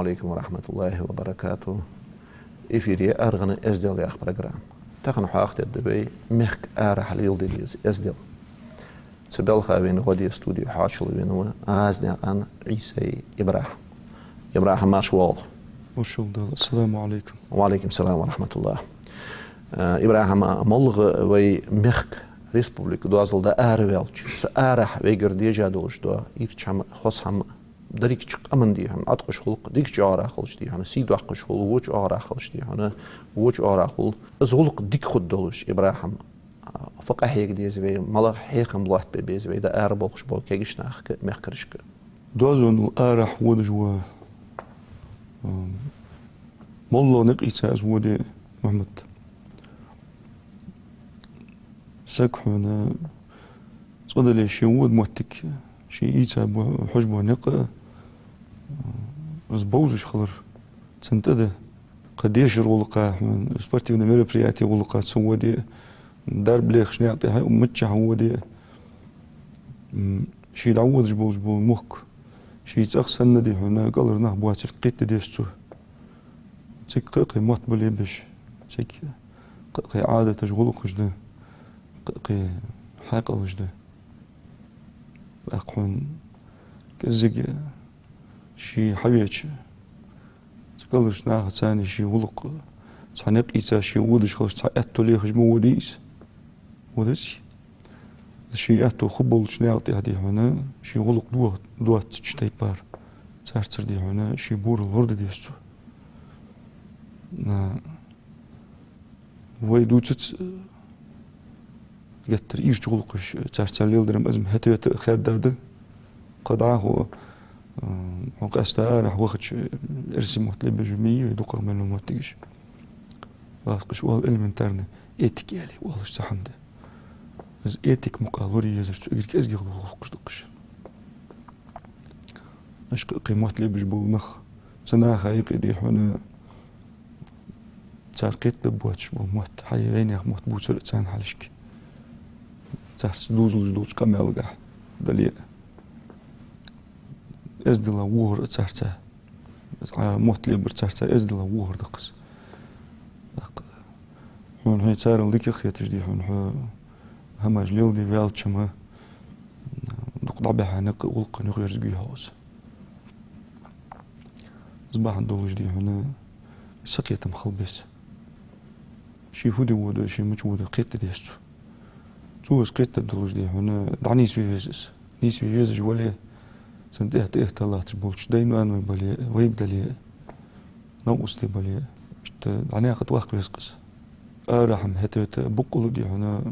عليكم ورحمة الله وبركاته. إفيري أرغن أزدل يا برنامج. تخن حاخت الدبي مخك أرح ليلديز أزدل. سبل خاوين غادي استوديو حاشل وينو عازنا عن عيسى إبراهيم ماشوال. السلام عليكم. وعليكم السلام ورحمة الله. إبراهيم ملغ وي مخك ريسبوبليك دوازل دا أرويلش سأرح ويجر ديجا دولش دو يرتشم خصهم دريك شق أمن دي هم أتقش خلق ديك جارا خلش دي هنا سيد أقش خل ووش آرا خلش دي هنا ووش آرا خل أزغلق ديك خد دولش إبراهيم فقه هيك دي زبي ملغ هيكم بلوحت بيزبي دا أربع خش بول كيجش ناخ مخكرشك دوازن أرح ودجوا والله نقيت أزودي محمد سكحنا صدلي شيود موتك شي إيتا حجبه نق زبوزش خلر تنتده قديش رولقة من سبورتي من مريبرياتي رولقة سودي دار بليخ شنيعطي هاي ومتشع ودي شي دعوض جبوز بول مخ شي تأخسن ندي هنا قالر نهبوات القيت ديستو تيك قيقي موت بلي بش تيك قيقي عادة تشغلق جدا قيقي حاقل جدا أقون كزيق شي حبيتش تقلش ناخد ثاني شي ولق تعنق إيتا شي ودش خلش تعقدتو ليه خجمو وديس ودس شي أتو خبل شنيعطي هدي هنا شي ولق دوات تشتي بار تارتر دي هنا شي بور الورد ديستو ويدوتت قتر إيش تغلقش تارتر ليلدرم أزم هتويت خاد داده قد عاهو حق استعارح وقتش ارسي مطلب بجميع يدوق منه موتيش واقش وال المنترنه ايتيك يالي والش سحمده از ايتيك مقالوري يزرت اجرك ازغ خلقش دقش اش قيمات لي بجبول نخ سنا خايق دي هنا تارقيت ببوتش بموت حيوان يا موت بوصل تسان حالشك تحس دوز كامل قاع دليل ازدلا وور تسارتا موت لي برتسارتا ازدلا وور دقس هون هي تارن ليك خيتش دي هون هماج ليل دي بالتشما نقطع بها نق ولق نغير زقي هوس صباح ندولج دي هنا سقيت مخلبس شي هودي ود شي مجود قيت ديستو توس قيت دولج دي هنا دعنيس في فيزس نيس في فيزس ولي سنتهت اهتلات بولش دينو انو بالي ويبدا لي نوستي بالي اشت دعني اخذ واقف يسقس راح هتت بقلو دي هنا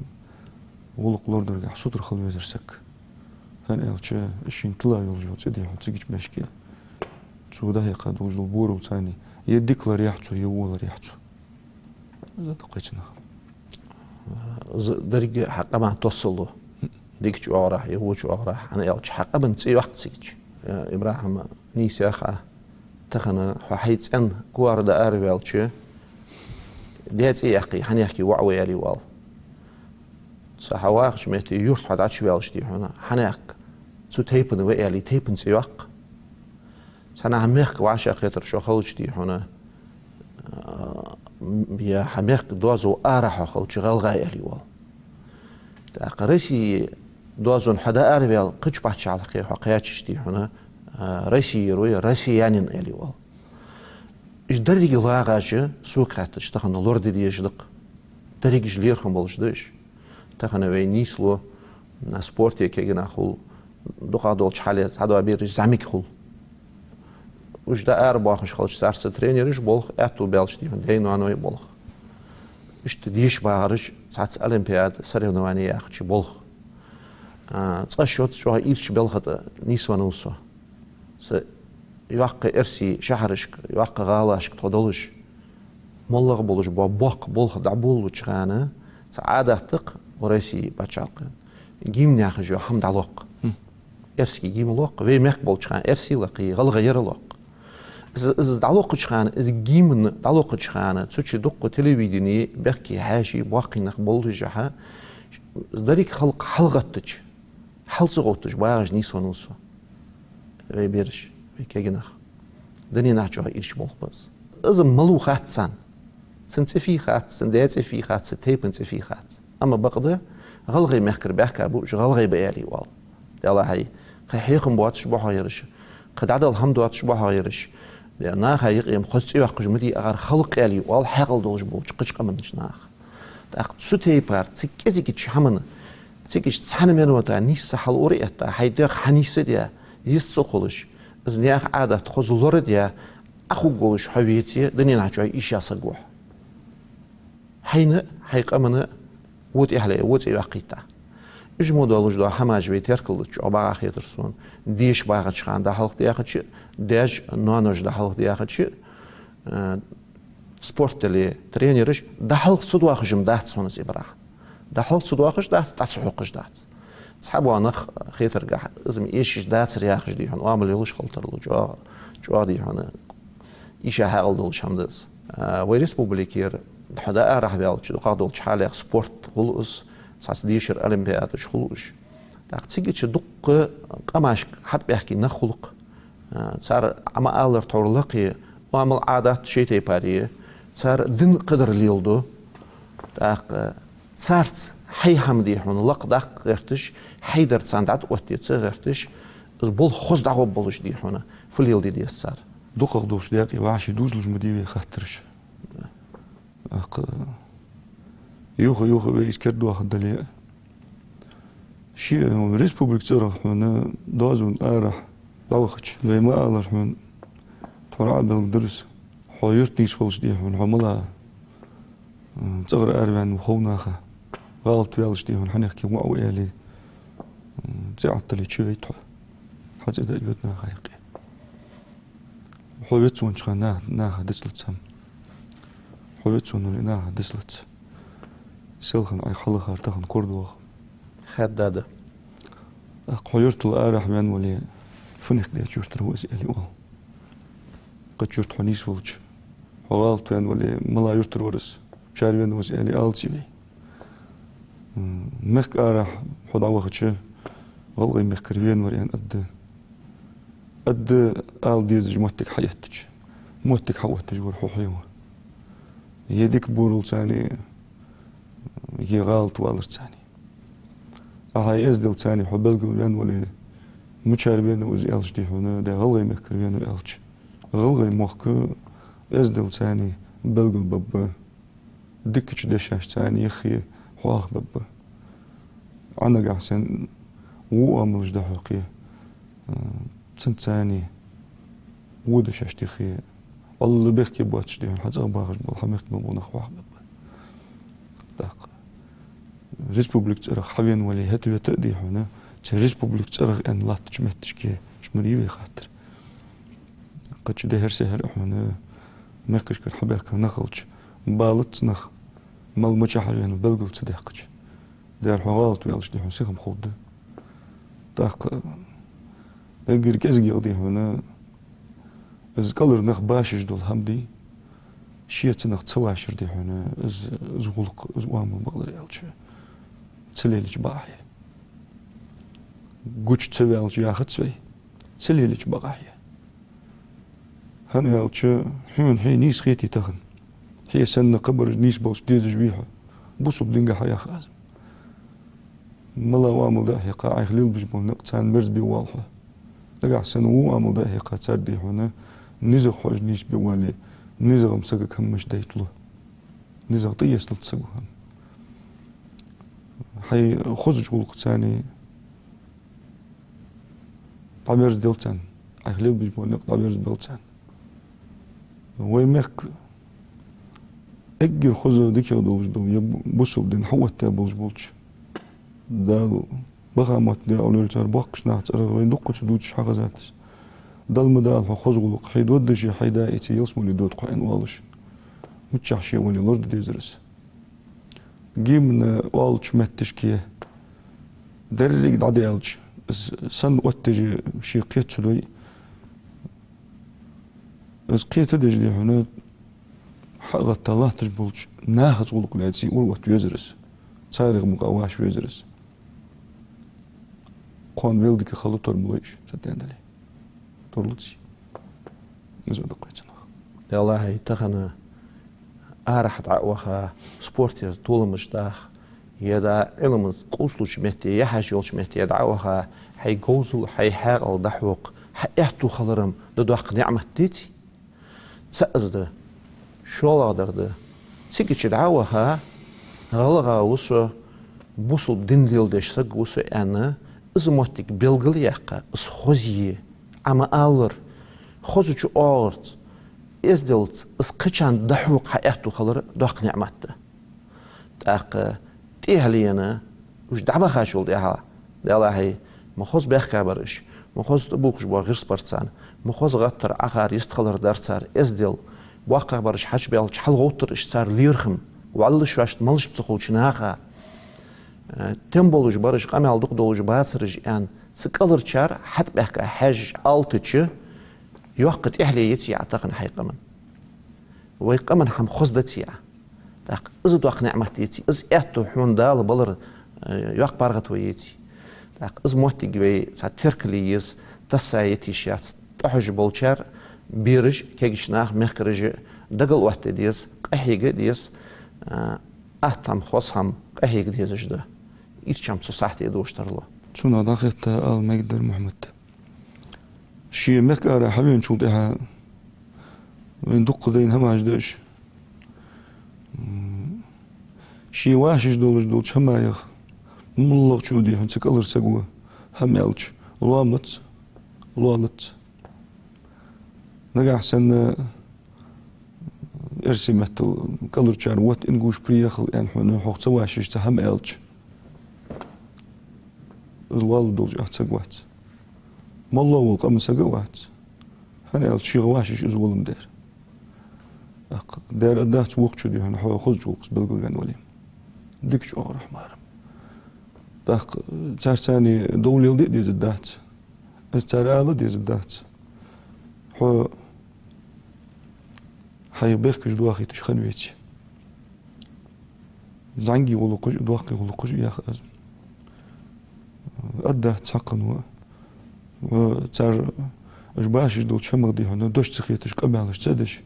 ولق لوردر قاع صدر خل ويزرسك هن الش شين طلع يولجو تدي تيجي مشكي شو ده يقاد وجل بورو ثاني يديكلر يحتو يول يحتو هذا دقيتنا درج حق ما توصلوا ديك جو راح يهوش راح أنا يالش حق بنتي وقت سيج إبراهيم نيساخة تخنا حيت أن كوار دا أرويلش ديت يحكي حنيحكي وعوي يالي وال صحواخش ميتي يورت حد عتش ويلش دي هنا حنيحك سو تيبن ويالي تيبن سيوق سنا هميخ وعشاق يتر شو خلش دي هنا بيا هميخ دوازو أرح خلش غلغا يالي وال تأقرسي دوازون حدا أربيل قش بحث على خير حقياتش دي هنا رسي روي رسي يعني يالي وال إيش دريج لاغاجة سوق حتى تخن اللورد دي يجلق دريج جلير خم بالجدش تخن وينيس لو سبورتي كيجنا خل دقة دولش حالة هذا بير زعمك خل وش ده أربعة خش خلش سارس ترينيرش بولخ أتو بيلش دي من دينو أنا بولخ إيش تديش بارش ساعات أولمبياد سريع نواني ياخدش بولخ تقشوت شو هايلش بلخت نيس ونوسو س يوقع إرسي شهرشك يوقع غالاشك تدولش ملغ بولش بوق بولخ دعبول وتشغانه سعادة تق ورسي بتشاقن جيم ناخج حمد علاق إرسي جيم لوق وي مخ بولشغان إرسي لقي غل غير لوق إز دعلوق تشغان إز جيم دعلوق تشغان تشي دق تلفزيوني بحكي حاشي باقي نقبل جها دريك خلق حلقتش حل صغوتش باج نيس ونوسو وي بيرش وي كيجنخ دني نحجو إيش ملخبز إذا ملو خاتسان سنتفي خات سندات في خات ستيبن في خات أما بقدر غلغي مخكر بحكي أبوش غلغي بيالي وال يلا هاي خيخم بواتش بحايرش قد عدل هم دواتش بحايرش لأن خيق يم خصي وقج مدي أغار خلق يالي وال حقل دوج بوش قش منش ناخ تأخذ سوتي بار تكذي كتش همنا تكش تحن منو تا نيس حل أوريت هيدا حنيس ديا يستخلش إذ نياخ عادة تخز لورد يا أخو قولش حبيتي دنيا نحجو إيش يصقوح حين حيق أمنا ود إحلى ود إيقيتا إيش مودالوج ده حماج بيتر كلش أبغى خيترسون ديش باغت شان ده حلق دياخدش داج نانوج ده حلق دياخدش سبورت اللي ترينيرش ده حلق صدوا خجم ده تصونس إبراح ده حلق صدوا خج ده تصحوقش ده صحابو أنخ خيتر جح إزم إيش ده سرياخش دي هن وعمل يلوش خلتر لو جو دي هن إيش هاقل دولش هم دز ويرسبوبليكير حدا راح بيالش دقادول شحال سبورت خلص ساس ديشر أولمبياد خلوش تيجي تدق قماش حد بيحكي نخلق صار عما ألر تورلقي وعمل عادات شيء تباري صار دين قدر اليلدو صارت حي حمدي حون لق دق غرتش حيدر صندعت وقتي غرتش بول خز دعوة بولش دي حونا في اليلدي دي صار دقق دوش داقي وعشي دوز لج مديبي خاطرش يوخ بيس كردو أخذ دليل شيء ريسبوبليك ترى هنا دازون أرح داوخش زي ما قالش من ترى بالدرس حيرت نيش فلش دي هون عملها تغرى أربعين وخوناخه غلط ويالش دي هون حنحكي معو إلي تعطل لي شوي تح حتى إذا يودنا خايقي حويتون شغل ناه دسلت سام حويتون اللي ناه دسلت سلخن أي خلق أرتخن كردوخ خد دادا حيرت الأرح من ولي فنخ دي جوشتر هو إلي وال قد جوشت حنيس ولج حوالت وين ولي ملا يوشتر ورس شاري وين وز إلي آلتي بي مخك أرح حد عوخدش والله مخكرين وريان قد آل ديزج موتك حياتك موتك حواتك ورحو حيوة يديك بورل ثاني هي غالط والر ثاني هاي ازدل ثاني حبل قلبان ولا مشاربين وز إلش دي هنا ده غلغي مخكرين وإلش غلغي مخك ازدل ثاني بلقل بابا دكش دشاش ثاني يخي حواخ بابا أنا قاعسن وأملش ده حقيقي سنت ثاني ودش اشتخي والله بيحكي بواتش دي حتى باغش بالحميق بابونا خواخ بابا داق ريسبوبليك ترى حبين ولي هاتو يتأدي هنا ريسبوبليك ترى أن لا تجمعتش كي شمريبي خاطر قد شده هرسي هر هنا ماكش كر حباك نخلش بالت نخ مال مشاحر يعني بلقل تصدقش دار حوالت ويالش دي حسيخم خود داق اگر كزجي قضي هنا از قلر نخ باشش دول همدي شيت نخ تسواشر دي هنا از غلق از وامل بقدر يالش تسليلج باحي قوش تسوالج ياخد سوي تسليلج باحي هنا يالش حين نيس خيتي تخن هي سنة قبر نيس بولش ديزج بيها بوصو بدنجا حيا خازم ملا وامل داحي قاعي خليل بجبول نقطان مرز بيوالحه لقى سنو أمل ده قد سردي هنا نزغ حوج نيش بوالي نزغ مسقك همش ديتلو نزغ طيس لتسقو هم حي خزج قلق ثاني طابيرز ديلتان أخليل بيجبون نق طابيرز ديلتان ويمك أجر خزج ديك يدولج دول يبصوا بدين حوت تابلج بولش دالو بغامات دي أولي الجار باقش ناعت أرغوين دقو تدوتش حغزات دال مدال خزغلق حيد ودجي حيدا إيتي يلسمو لي دوت قوين والش متشح شي ولي لورد ديزرس جيمنا والش متش كيه دريق دعدي ألج سن واتجي شي قيت سلوي از قيت دجي هنا حقت الله تجبولش ناخذ غلق لاتسي أول وقت يزرس سارغ مقاواش يزرس قوان بيلدك خلو ترمليش ستين دلي تورلتسي زاد قيتنا والله تخنا أرح دعوها سبورتير طول مجداخ يدا علم قوسلوش مهتي يحاش يولش مهتي دعوها حي قوسل حي حاقل دحوق حي احتو خلرم ددوق نعمة تيتي تسأزده شو غادرده سيكيش دعوها غلغا وسو بوصل بدين ليل ديش سق وسو أنا إزموتك بلغلياقة إز خوزيه أما آلر خوزوچو آرت إزدلت إز قيشان دحوق حياتو خلر دوق نعمته تاق تيهلينا وش دعبا خاشول ديها ديالهي مخوز بيخ برش مخوز تبوكش بوا غير سبرتسان مخوز غطر أغار يستخلر دارتسار إزدل واقع برش حاج بيالش حل غوتر إشتسار ليرخم وعلى شواشت ملش بسخوش ناقا تنبولوش برش قامل دولوش باتسرج يعني سكالر شار حتى بيحكا حاج ألتش يوقت إحلي يتي عتقن حيقمن ويقمن حم خزدتي تاق إز دوق نعمت يتي إز إحتو حون دال بلر يوق بارغت ويتي تاق إز موتي جوي تركلي يز تسايتي شات تحج بولشار بيرج كيجشناخ مخرج دقل وقت ديز قحيق ديز أهتم خوصهم قحيق ديز جدا إيش هم صحتي دوشتر له شو ضاقت آل مقدر محمد شي مكارة حبيبين شو ديها وين دق دين هم عجدش شي واحش دول شما يخ ملغ شو ديها تكالر سقوة هم يلش والوالت نقع حسن ارسي مهتل كالر شار وات انقوش بريخل يعني حنا حوق سواحش تهم يلش الوالد دول جاء تسقوات مالله والقم سقوات هنا الشي غواشش ازولم دار ادات وقت شو دي هنا حوا خذ جوقس بالقلقان وليم ديك شو رحمارم داق تار ثاني دولي دي زدات استار آلة دي زدات حوا حي بيخكش دواخي تشخنويتي زعنقي ولقج دواقي ولقج ياخ أزم أدى تسقن وتار أجباش دول شمر دي هنا دوش تخيتش قبالش تدش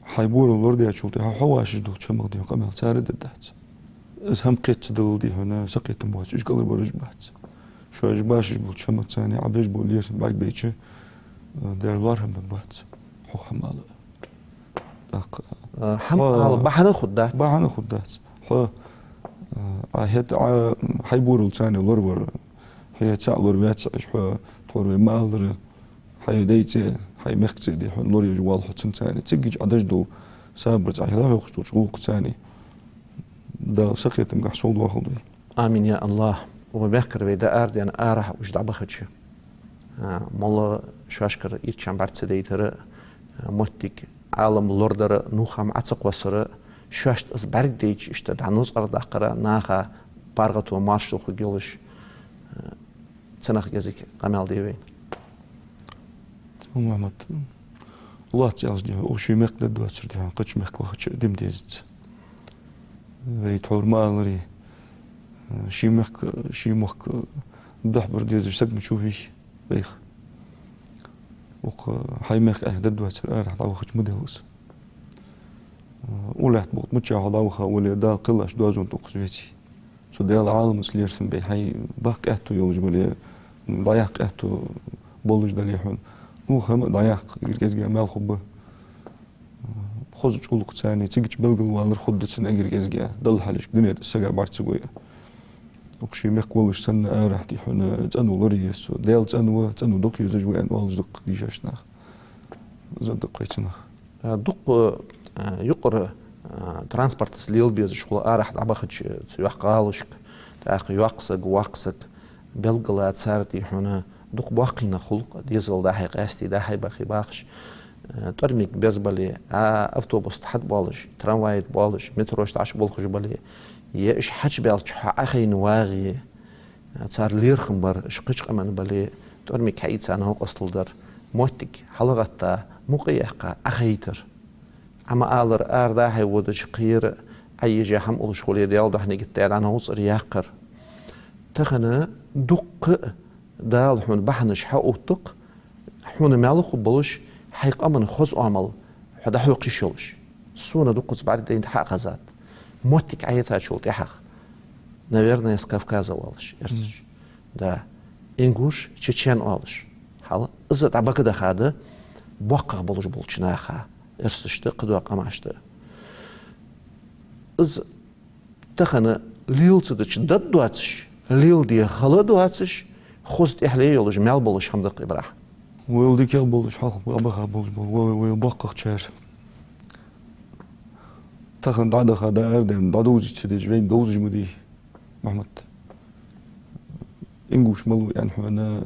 حيبور الورد يشولتي حواش دول شمر دي قبال تارد الدات هم قيت دول دي هنا سقيت مواتش إيش قلب ورجبات شو أجباش دول شمر ثاني عبيش بولير بعد بيتش دير لارهم ببات حو حمال حمال بحنا خدات حو هيت حيبورو ثاني لورور هي تاع لوربات شو توري مالر حي ديتي حي مختصي دي لوري جوال حتن ثاني تيجي عدج دو سابرت على لا يخشوا شغوق ثاني دا سقيت مقحصول واخد آمين يا الله وبيحكر بيدا أرد يعني أرح وش دعبا خدش مالا شاشكر يتشان بعد سديتر موتيك عالم لوردر نوخام عتق وسر شاشت از برد ديج اشتد عنوز أرد أقرأ ناخا بارغت وماشتو خجولش تنخ جزيك قمال ديوين محمد الله تعالج دي وشي مك لدواتر دي قدش مك وخدش دم ديزت ويتحور مالري شي مك بحبر ديزر سق مشوفيش بيخ وق حي مك ددواتر راح داوخ مدلس ولا تبغى متشا هذا ولا دا قلاش دوزون تقصويتي سو ديال العالم سليرسن بي حي باق اتو يولج بلي ضياق اتو بولج دليحون وهم ضياق يركز مال خبه خذ شغلك ثاني تيجي بلغل والر خدتن اجركز دل حالش دنيا سغا بارتسوي وكشي مك ولش سن راح دي حنا تنو لريس ديال تنو دوك يزجوا ان والج دق ديجاشنا زاد قيتنا دق يقر ترانسبورت سليل بيز شغل أرح دعبخش تسويح قالشك تأخي واقسك بلغلا تسارتي حنا دق باقينا خلق ديزل داحي قاستي داحي باقي باخش ترميك بيزبالي أوتوبوس تحت بالش تراموايت بالش متروش تعش بالخش بالي يش حج بالش أخي نواغي تسار لير خمبر شقش قمن بالي ترميك حيت أنا هو قصل در موتك حلقة مقيقة أخيتر أما آلر أردا هاي ودش قير أي جاهم أول شغلي ديال دحني قلت أنا هوس رياقر تخنا دق دال حون بحنش حقوتق حون مالخ بلش حيق أمن خز عمل حدا حوقي شلش سونا دوقز بعد دين حق ذات موتك عيتها شلت حق наверное с Кавказа والش إرسش دا إنجوش تشيشان والش حالا إذا تعبك ده خاده بوقع بلش بلشنا خا إرسش ده قدوا قماش ده إذا تخنا ليل تدش دد دواتش ليل دي خلا دواتش خست إحلي يولش مال بلش حمدق إبراهيم ويل كيل بولش حلق أبغى بولش ويل بقى شهر تخن دعدا خدا أردن دعوز تدش وين دوز مدي محمد إنجوش ملو يعني أنا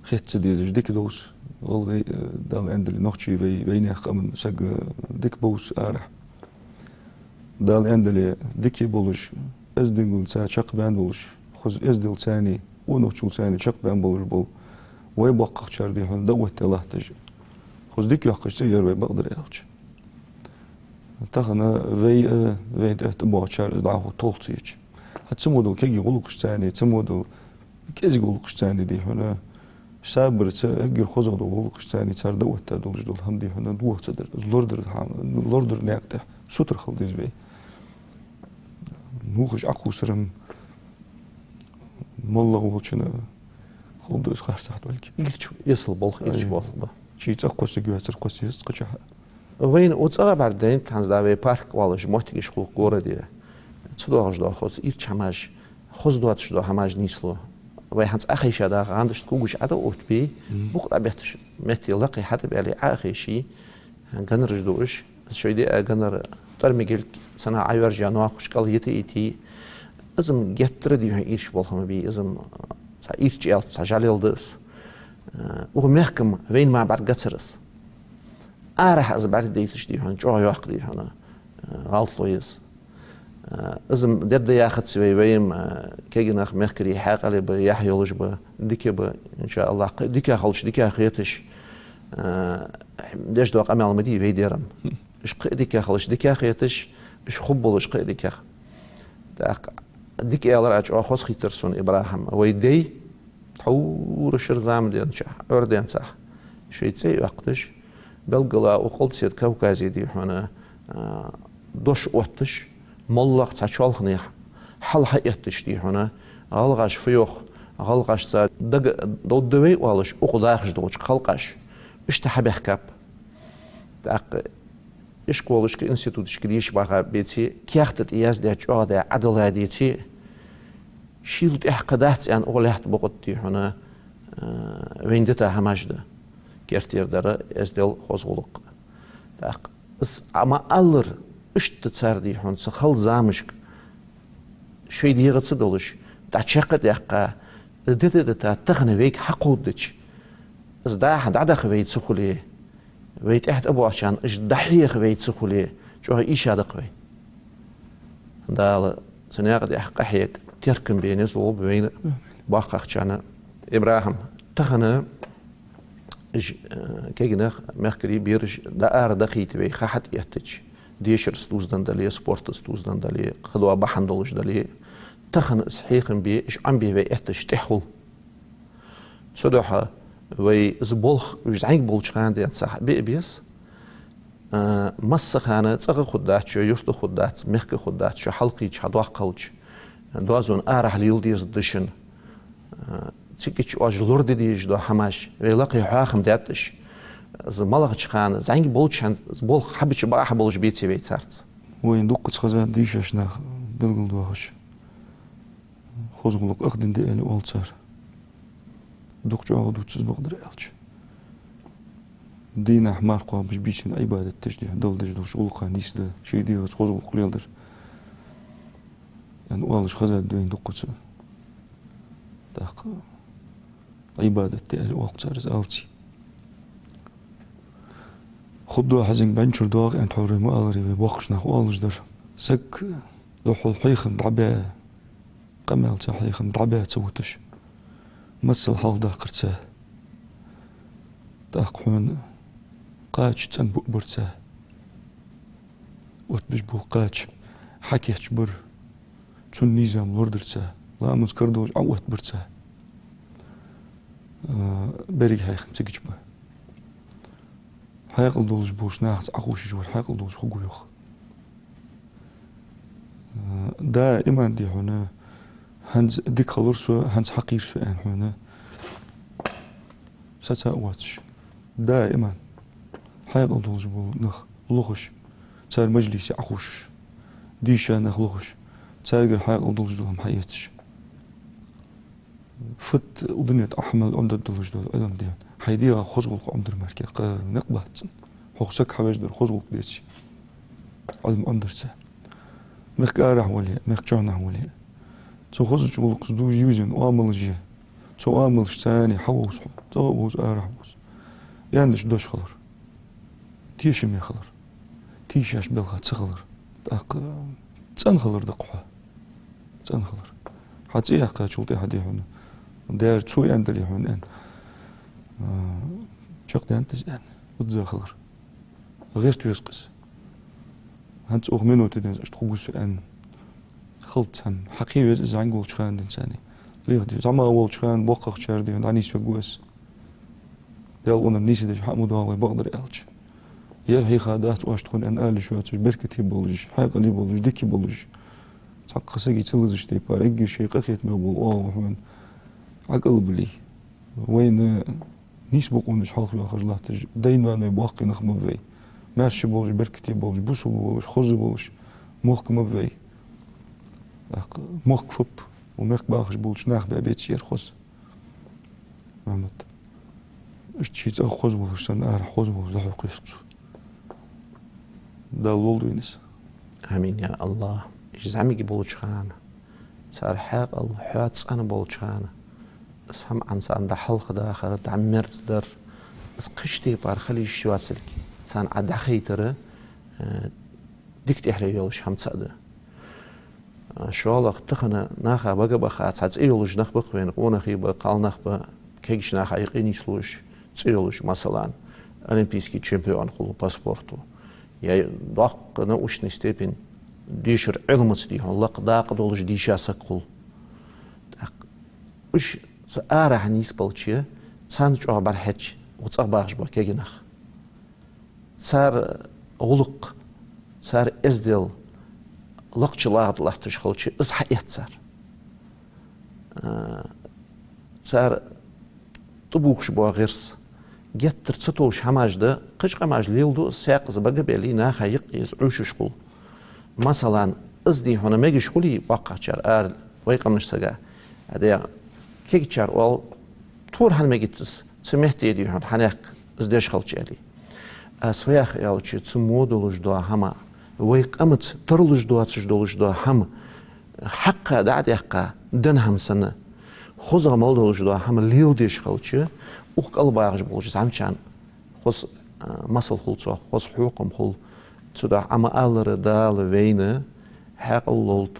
خيت تديش ديك دوز والله دال عندي نختشي بين خمن سق ديك بوس أرح دال عندي ديك بولش أزدقل ساعة شق بان بولش خز أزدقل ثاني ونختشل ثاني شق بان بولش بول ويبقى شردي هون دوت الله تجي خز ديك يحقش سير ويبقدر يحقش تخنا في تبغى شر دعوه طولتيج هتسمودو كي غلقش ثاني تسمودو كيزي غلقش ثاني دي هنا صابر تأجر خزق دو غلقش ثاني صار دوت دولج دول هم دي هنا دوت صدر لوردر ناقته سوتر خلديز بي نوخش أقو سرم مالله وشنا خلدوس خارسات ولك يصل بالخ إيش بالخ شيء تقص جواتر قص يسقطها وين وتصار بعدين تانز داوي بارك والش موتيش خلق قورة دي تدوهش دو خود إير چماش خوز دواتش دو هماش نیسلو و هنس أخيش هذا عندش تكوجش عدا أوت بي بقى بيتش متي لقي حتى بيالي أخيشي جنر جدوش شوي دي جنر ترميجل سنة عيار جانوا خوش قال يتي إزم جتر دي إيش بالهم بي إزم إيش جال سجاليل دس ومحكم وين ما بعد جترس أرح از بعد ديتش دي هون جوا يوق دي هون غلط لويس إزم دد ياخد سوي ويم كيجناخ مخكري حاق على بيحيى يولج ديك إن شاء الله ديك خلش ديك خيتش داش دوق أمال مدي بيديرم إيش ديك خلش ديك خيتش إيش خبولش ديك داق ديك يلا رجع خص خيترسون إبراهيم ويدي تحور شرزام دي أردن صح شيء تسي وقتش بلغلا وقلت سيد كوكازي دي هنا دوش وقتش ملق تشالخني حل حياتش دي هنا غلقش فيوخ غلقش تا دود دوي والش وقداخش دوش خلقش اشتحبه كاب تاق ايش كولش كإنستيتوتش كديش باغا بيتي كيختت إياز دي جوده عدل ديتي شيلت إحقادات أن أولهت بقطي هنا ويندتا هماجده كيرتير داره ازدل خوزغلق تاق اس اما ألر اشت تصاردي هون سخل زامشك شوي ديغت صدولش تاچقد يقا دتا تغنى ويك حقودش اس دا حد عدا خويت سخولي ويت احد ابو عشان اش دحيه خويت سخولي جو ايش هذا قوي دا سنيقد يحق حيك تركم بين سو بين باخخشانا ابراهيم تغنى كيجناخ مخكري بيرج دا دخيت بي خحت يهتج ديشر ستوزدن دالي سبورت ستوزدن دالي خدوا بحندلش دالي تخن صحيحن بي اش عم بي يهتج تحول صدوحه وي زبولخ وجعيك بولشخان دي صح بي بيس مسخانه صغ خدات شو يشط خدات مخك خدات شو حلقي حدوا قلج دوازون ارح ليلديز دشن تيكيش واجلور ديش دو حماش ويلاقي حاخم داتش زمالغ تشخان زانج بولشان بول حبش باح بولش بيتي بيتارت وين دوق تخزان ديش اشنا بلغل دوهش خوزغلق اخدن دي الي والصار دوق جو دوتس بقدر الش دينا حمار قوا باش بيشن عباده تجدي دول دجدو شغل قانيس ده شي دي خوزغلق يلدر يعني والش خزان دوين دوق داق عبادة تأهل وقت سارز آلتي خدوا حزن بنشر دواغ أنت حوري مؤالري بوقشنا خوالج در سك دوحو الحيخم دعبا قمال تحيخم دعبا تسوتش مسل حال دا قرتساه داق حون قاج تن بؤبرتساه وتبش بو قاج حكيش بر تون نظام لوردرتساه لا مذكر دوج عوت برتساه بريك هاي خمسة جبه حيقل دولش بوش ناخذ أخوش جور حيقل دولش خجويخ دائما دي هنا هنز ديك خلص هنز حقير في أن هنا ستأواتش دائما حيقل دولش بو نخ لغش صار مجلس أخوش ديشا نخ لغش صار حيقل دولش دولهم حياتش فت ودنيا أحمل عند الدولش دول أيضا دي حيديها خزغلق عمدر مركي نقبات حوسك حواج در خزغلق ديتش علم عمدرسه مخ كاره ولي مخ جانه ولي تو خزج بولق دو يوزن وامل جي تو امل ثاني حوس تو بوز ارحوس ياندش دوش خلر تيش مي خلر تيشاش بلغه تخلر دق تسن خلر دقحه تسن خلر حتى يحقا شلطي حدي هنا دار تو يندلي هون ان شق دانتز ان وتزا خلر غير تويسقس هانت اوغ منو تدنس اشتخوغوس ان خلط هم حقيقي زعن قول شخان دنساني ليه دي زعما اول شخان بوقق شاردي ونعنيس فقوس ديال قونا نيسي ديش حق مداوي بقدر الج يال هي خادات واشتخون ان آل شواتش بركتي بولج حقا لي بولج ديكي بولج تحق ساقي تلزش تيبار اقي شي قخيت مبول وحوان عقل بلي وين نيس بقونش حلق في اخر لاتج دايما ما يبوقي نخمه بي ماشي بولج بركتي بولج بوسو بولج خوز بولج موخك مبي موخك فب ومخك باخش بولج ناخ بابيت شير خوز محمد اشتشيت خوز بولج سن ارح خوز بولج لحو قيفتو دا الولدوينس امين يا الله ايش زعمي بولج خانه صار حاق الله حات انا بولج خانه اسهم عن سان دا حلق داخل تعمرت در اس قشتي بار خلي الشواسلك سان عد خيتره ديكت احلى يولش هم تصده شوالق تخنا ناخا بقى بخات عاد يولش نخ بقوين قونا خي بقال نخ ب كيش ناخا يقيني سلوش تيولش مثلا اولمبيسكي чемпион خلو باسبورتو يا داق نوش نستيبن ديشر علمت دي هون لق داق دولش ديشا سقل وش سارح نيسبلچه سانج او برحج وتصباش بكينخ صار غلق صار ازدل لقچلاغ لحتش خلچ اصحيت صار طبوخش بو غيرس جتر ستوش هماجده قشقه ماج ليلدو ساقز بقى بيلي ناخا يقيز عوش شغل مثلا ازدي هنا ميجي شغلي باقاتشار ار ويقمش سغا هذا كيكشار وال تور هن ميجيتس سمحتي دي هن حناك ازديش خلچالي اسوياخ يالچ تسمودولج دو هما ويقمت ترلج دو تشدولج دو هم حق دعد يحق دنهم سنه خوز مالدولج دو هم ليلديش خلچ اوق قلباغ بولج زعمچان خوز مسل خلصو خوز حقوقم خل تدا اما الر دال وينه حق لولب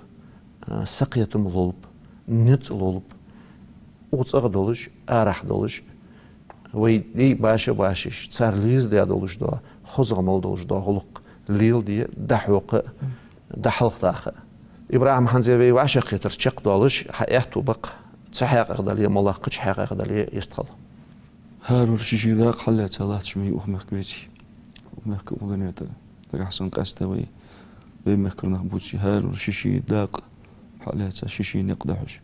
سقيتم لولب نت لولب اوصغ دولج ارح دولج وي دي باشش صار ليز دي دولج دو خوزغ مال دولج دو خلق ليل دي دحوق دحلق داخ ابراهيم حنزيوي واشق يترشق دولج حياته بق صحيح قدالي مالله قش حقيقه قدالي يستخل هارور شيشي داق حلات صلاه شمي وخمخ كويتي ومخ ودنيته تحسن قستوي بمكر نخبوتي هارور شيشي داق حلات شيشي نقدحش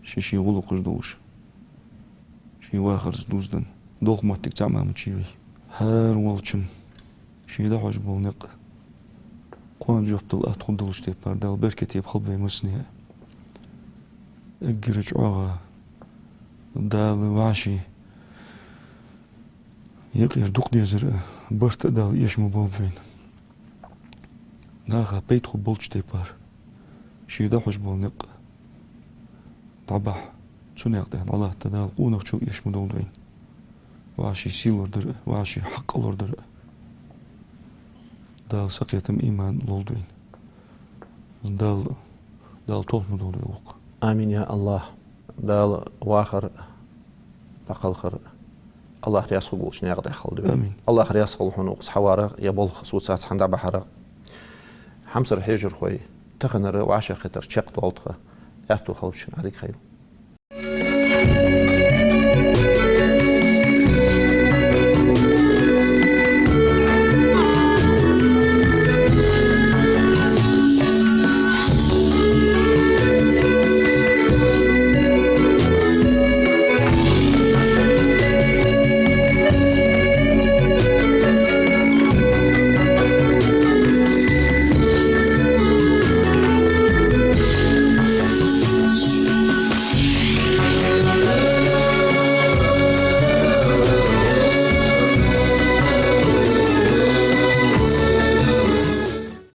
شيشي غلق جدوش شي واخر دوزدن دوغ ماتك تعمى متشيوي هار والچن شي دا حوش بولنق قوان جوبت الأهد خندلش تيبار دال بركة يبخل بي مسنية اقرج عوغا دال وعشي يقير دوق ديزر برت دال يشمو بولفين ناغا بيتخو بولش تيبار شي دا حوش بولنق طبح شو نقطع الله تدال قونك شو يشمو دولوين وعشي سيلور در وعشي حق لور در دال سقيتم إيمان لولدوين دال توهم دول يلق آمين يا الله دال واخر تقلخر الله رياسخل بولش نيغد يخل آمين الله رياسخل حنوقس حوارق يبول خصوصات حندا بحرق حمسر حيجر خوي تخنر وعشا خطر شق دولتخه احتو خلبشن عليك خير